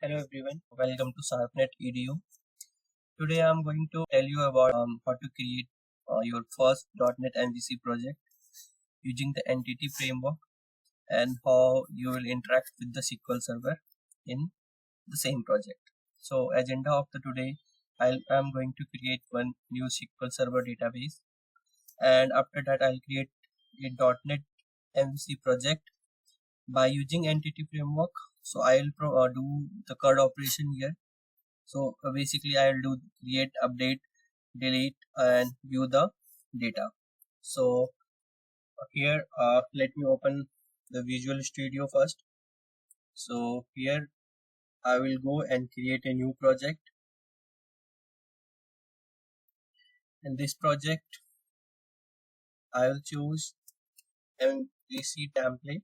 Hello everyone, welcome to SharpNet EDU. Today I'm going to tell you about how to create your first .NET MVC project using the entity framework and how you will interact with the SQL Server in the same project. So agenda of the today, I'm going to create one new SQL Server database, and after that I'll create a .NET MVC project by using entity framework. So I'll do the CRUD operation here. So basically I'll do create, update, delete and view the data. So here let me open the Visual Studio first. So here I will go and create a new project. In this project I will choose MVC template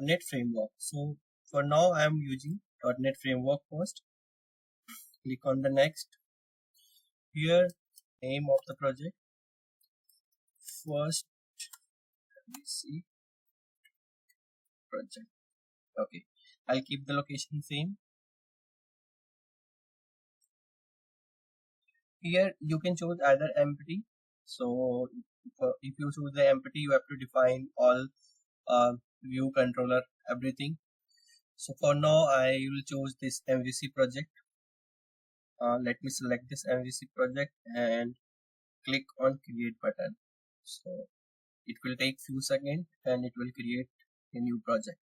.NET framework. So for now I am using .NET framework first. Click on the next. Here name of the project first MVC project. Okay, I'll keep the location same. Here you can choose either empty. So if you choose the empty, you have to define all view, controller, everything. So for now I will choose this MVC project. Let me select this MVC project and click on create button. So it will take few seconds and it will create a new project.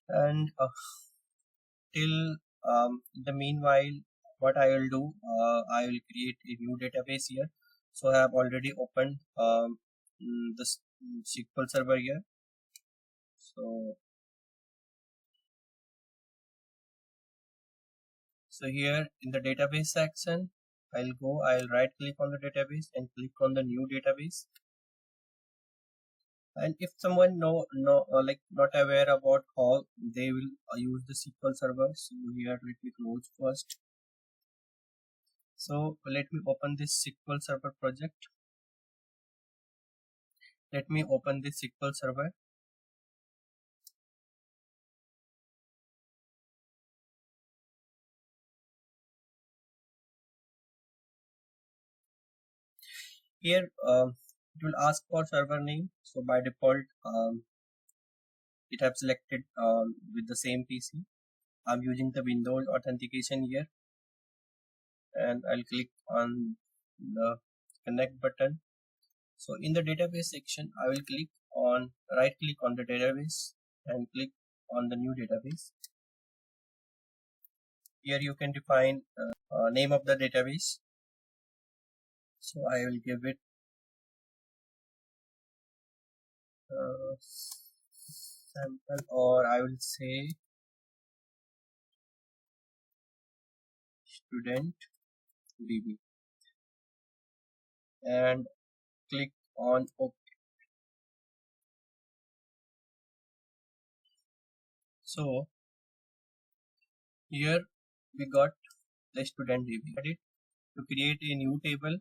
And till the meanwhile, what I will do, I will create a new database here. So I have already opened this SQL Server here. So here in the database section, I'll right click on the database and click on the new database. And if someone not aware about how they will use the SQL Server, so here let me close first. So let me open this SQL Server project. Let me open this SQL Server. Here it will ask for server name. So by default it have selected with the same PC. I'm using the Windows authentication here, and I'll click on the connect button. So in the database section, I will right click on the database and click on the new database. Here you can define name of the database. So I will give it sample, or I will say student DB, and click on OK. So here we got the student DB. To create a new table,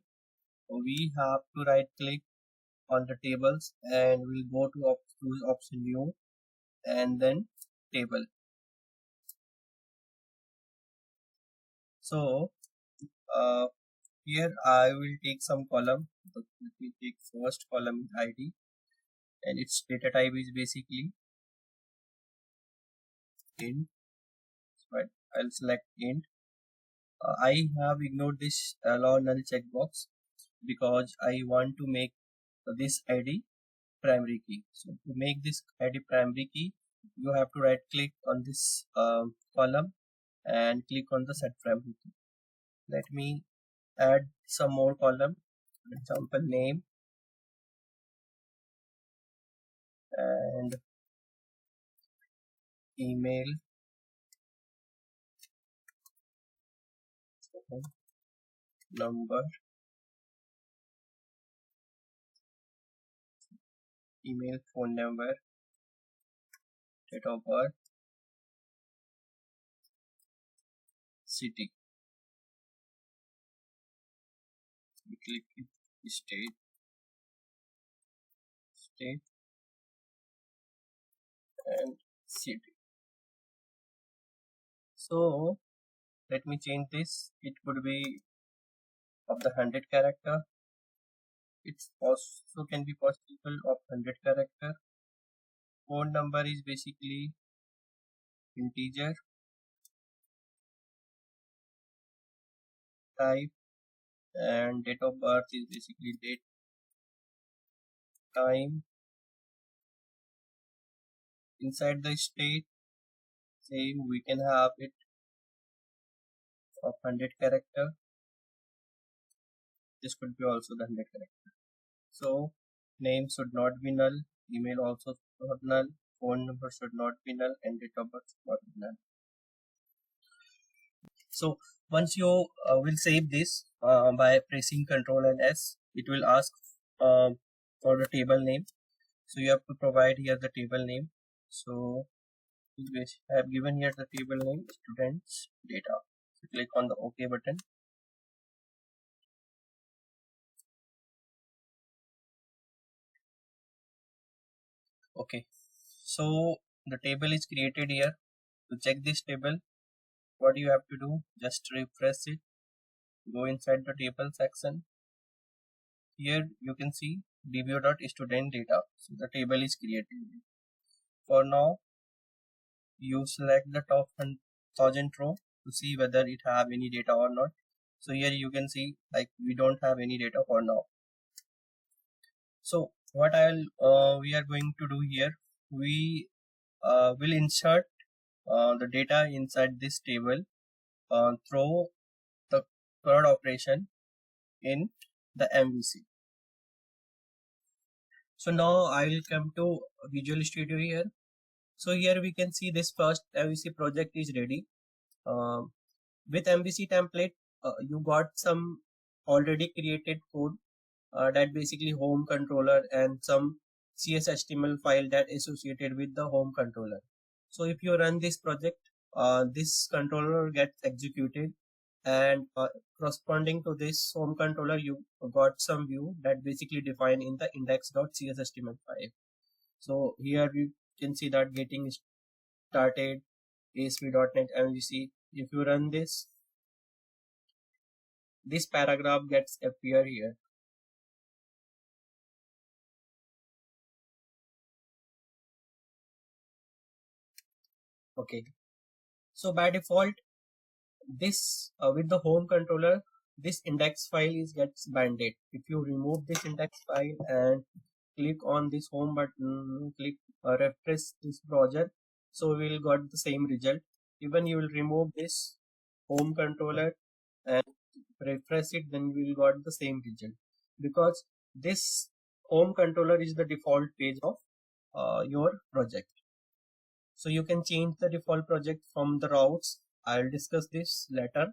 we have to right click on the tables and we'll go to choose option new and then table. So here I will take some column. Let me take first column ID, and its data type is basically int. But I'll select int. I have ignored this allow null checkbox because I want to make this ID primary key. So to make this ID primary key, you have to right click on this column and click on the set primary key. Let me add some more column, for example name and email, number, email, phone number, date of birth, city. We click state, state and city. So let me change this. It would be of the 100 character. It's also can be possible of 100 character. Phone number is basically integer. Type and date of birth is basically date, time. Inside the state, same, we can have it of 100 character. This could be also the 100 character. So name should not be null, email also not null, phone number should not be null, and date of birth should not be null. So once you will save this by pressing Ctrl and S, it will ask for the table name. So you have to provide here the table name. So I have given here the table name students data. So click on the OK button. Okay, so the table is created here. To check this table, what you have to do, just refresh it, go inside the table section. Here you can see dbo.student data. So the table is created. For now, you select the top 1000 row to see whether it have any data or not. So here you can see like we don't have any data for now. So what we are going to do here, we will insert the data inside this table through the CRUD operation in the MVC. So now I will come to Visual Studio here. So here we can see this first MVC project is ready. With MVC template, you got some already created code that basically home controller and some CS/HTML file that associated with the home controller. So if you run this project, this controller gets executed, and corresponding to this home controller, you got some view that basically defined in the index.cshtml file. So here you can see that getting started ASP.NET MVC. If you run this paragraph gets appear here. Okay, so by default, this with the home controller, this index file gets banded. If you remove this index file and click on this home button, click refresh this browser, so we will got the same result. Even you will remove this home controller and refresh it, then we will got the same result, because this home controller is the default page of your project. So you can change the default project from the routes. I'll discuss this later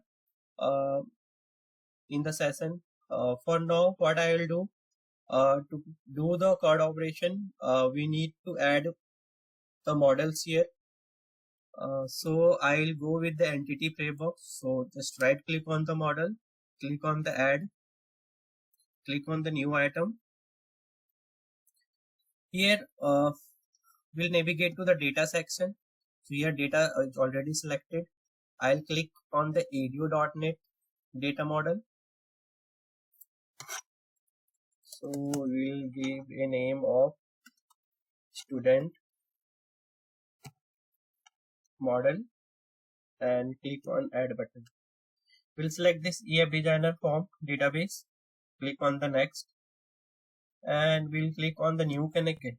in the session. For now, what I will do, to do the CRUD operation, we need to add the models here. So I'll go with the entity framework. So just right click on the model, click on the add, click on the new item. Here we'll navigate to the data section. So here data is already selected. I'll click on the edu.net data model. So we'll give a name of student model and click on add button. We'll select this EF designer form database, click on the next, and we'll click on the new connected.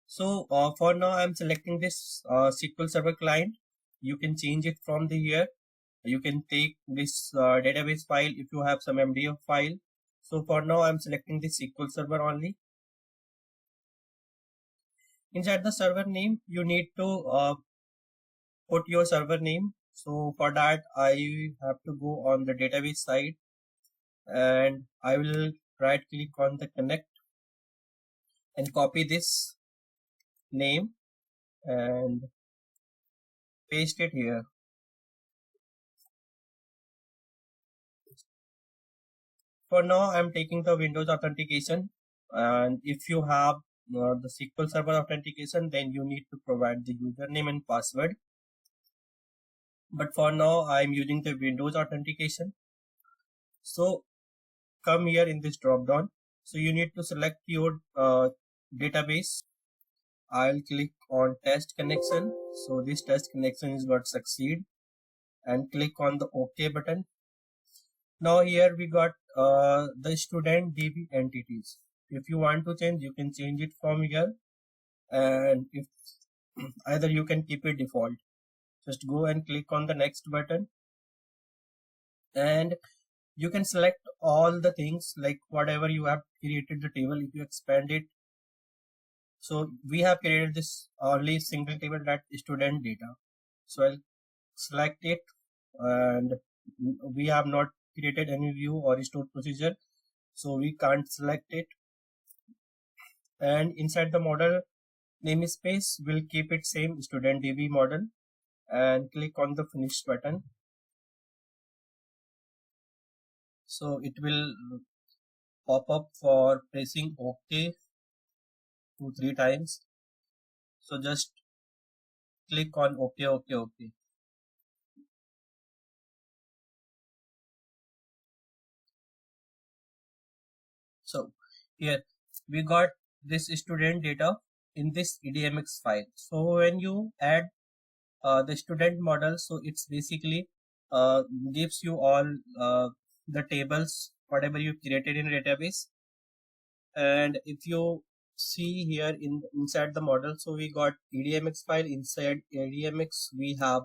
So for now I'm selecting this SQL Server client. You can change it from the here. You can take this database file if you have some MDF file. So for now I'm selecting the SQL Server only. Inside the server name, you need to put your server name. So for that, I have to go on the database side, and I will right click on the connect and copy this name and paste it here. For now, I'm taking the Windows authentication, and if you have the SQL Server authentication, then you need to provide the username and password. But for now, I'm using the Windows authentication. So come here in this drop down. So you need to select your database. I'll click on test connection. So this test connection is got succeed, and click on the OK button. Now here we got the student DB entities. If you want to change, you can change it from here, and if either you can keep it default. Just go and click on the next button, and you can select all the things like whatever you have created the table. If you expand it, so we have created this only single table, that student data. So I'll select it, and we have not created any view or stored procedure, so we can't select it. And inside the model namespace, we'll keep it same student DB model, and click on the finish button. So it will pop up for pressing OK 2-3 times. So just click on OK, OK, OK. So here we got this student data in this EDMX file. So when you add the student model, so it's basically gives you all the tables whatever you created in database. And if you see here inside the model, so we got EDMX file. Inside EDMX we have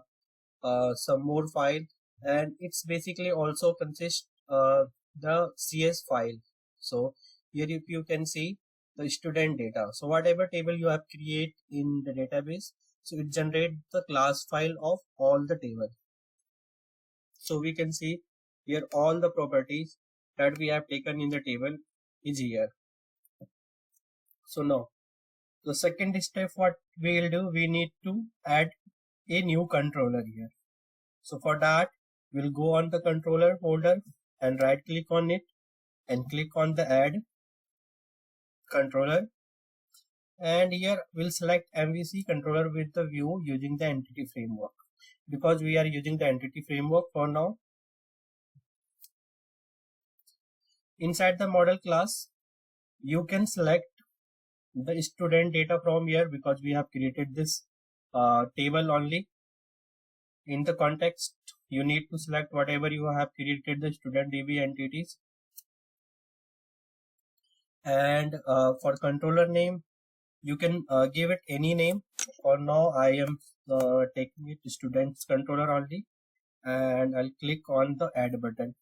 some more file, and it's basically also consists the CS file. So here if you can see the student data, so whatever table you have create in the database, so it generates the class file of all the table. So we can see here all the properties that we have taken in the table is here. So now the second step, what we will do, we need to add a new controller here. So for that, we'll go on the controller folder and right click on it and click on the add controller, and here we'll select MVC controller with the view using the entity framework, because we are using the entity framework for now. Inside the model class, you can select the student data from here, because we have created this table only. In the context, you need to select whatever you have created the student DB entities. And for controller name, you can give it any name. For now, I am taking it students controller only, and I'll click on the add button.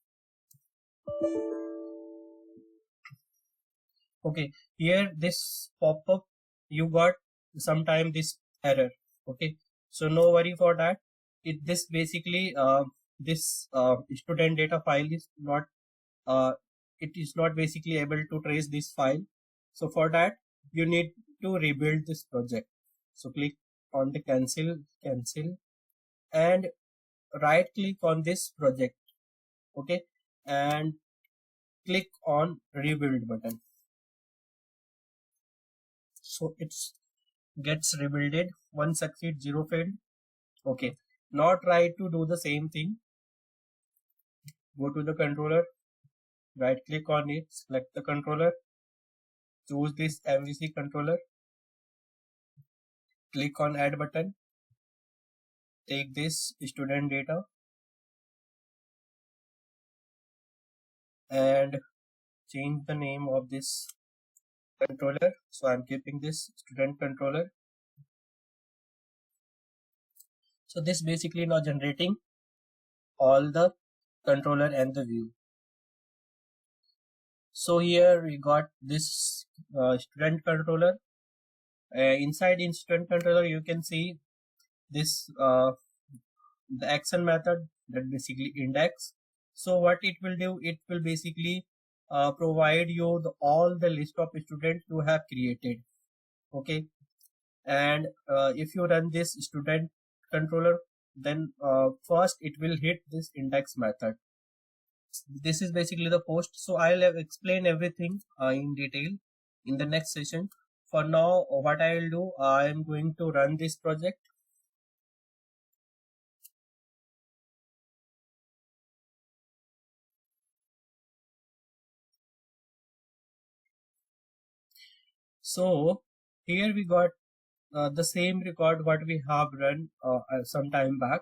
Okay, here this pop-up, you got sometime this error. Okay, so no worry for that. This basically this student data file is not it is not basically able to trace this file. So for that, you need to rebuild this project. So click on the cancel, and right click on this project. Okay, and click on rebuild button. So it's gets rebuilded. 1 succeed, 0 failed. Okay, now try to do the same thing. Go to the controller, right click on it, select the controller, choose this MVC controller, click on add button, take this student data and change the name of this controller. So I'm keeping this student controller. So this basically now generating all the controller and the view. So here we got this student controller. Inside in student controller, you can see this the action method, that basically index. So what it will do, it will basically provide you all the list of students you have created. Okay, and if you run this student controller, then first it will hit this index method. This is basically the post. So I'll explain everything in detail in the next session. For now, what I will do, I am going to run this project. So here we got the same record what we have run some time back,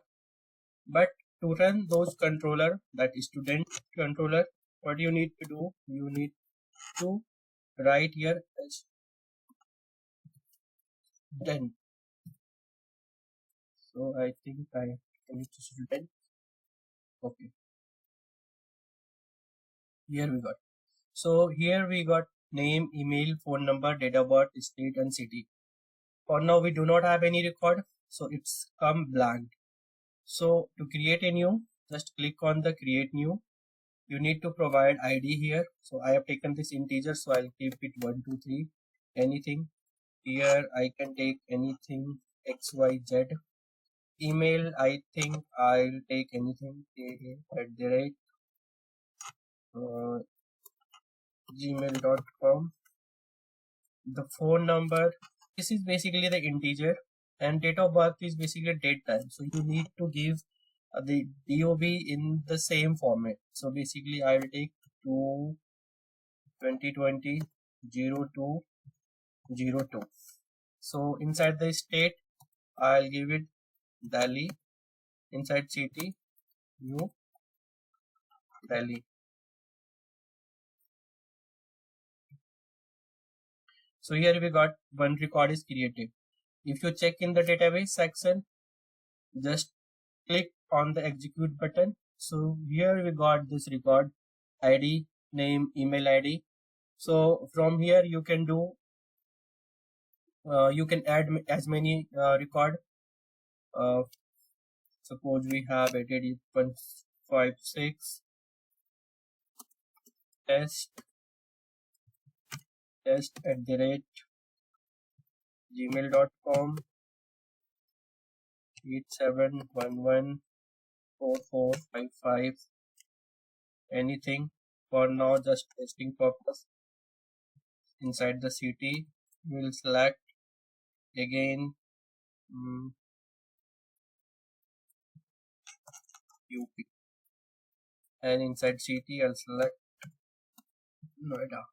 but to run those controller, that is student controller, what you need to do, you need to write here as student. So I think I need to student. Okay, here we got. So here we got name, email, phone number, date of birth, state and city. For now we do not have any record, so it's come blank. So to create a new, just click on the create new. You need to provide ID here. So I have taken this integer, so I'll keep it 1, 2, 3, anything. Here I can take anything XYZ. Email, I think I'll take anything @gmail.com. The phone number, this is basically the integer, and date of birth is basically date time. So you need to give the DOB in the same format. So basically I will take 2 2020 0202. So inside the state I'll give it Delhi. Inside city, New Delhi. So here we got one record is created. If you check in the database section, just click on the execute button. So here we got this record, ID, name, email ID. So from here you can do, you can add as many record. Suppose we have added 156 test @gmail.com 87114455, anything. For now, just testing purpose. Inside the city, we'll select again UP, and inside city I'll select Noida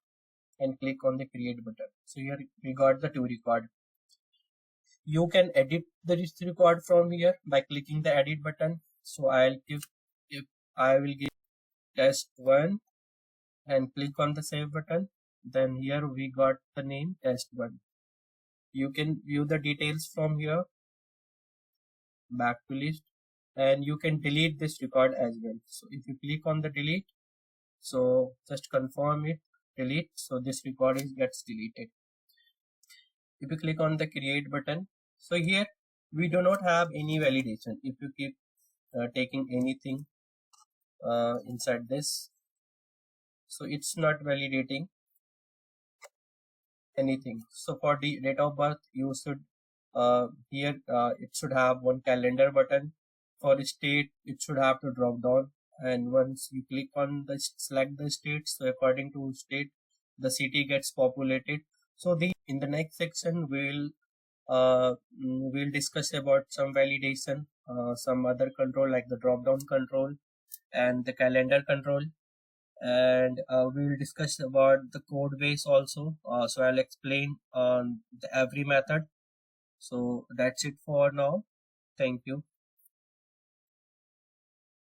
and click on the create button. So here we got the two record. You can edit the record from here by clicking the edit button. So I will give test1 and click on the save button. Then here we got the name test1. You can view the details from here, back to list, and you can delete this record as well. So if you click on the delete, so just confirm it, delete, so this record gets deleted. If you click on the create button, so here we do not have any validation. If you keep taking anything inside this, so it's not validating anything. So for the date of birth, you should here it should have one calendar button. For state, it should have to drop down, and once you click on the select the state, so according to state, the city gets populated. So in the next section we'll discuss about some validation, some other control like the drop down control and the calendar control, and we'll discuss about the code base also. So I'll explain on the every method. So that's it for now. Thank you.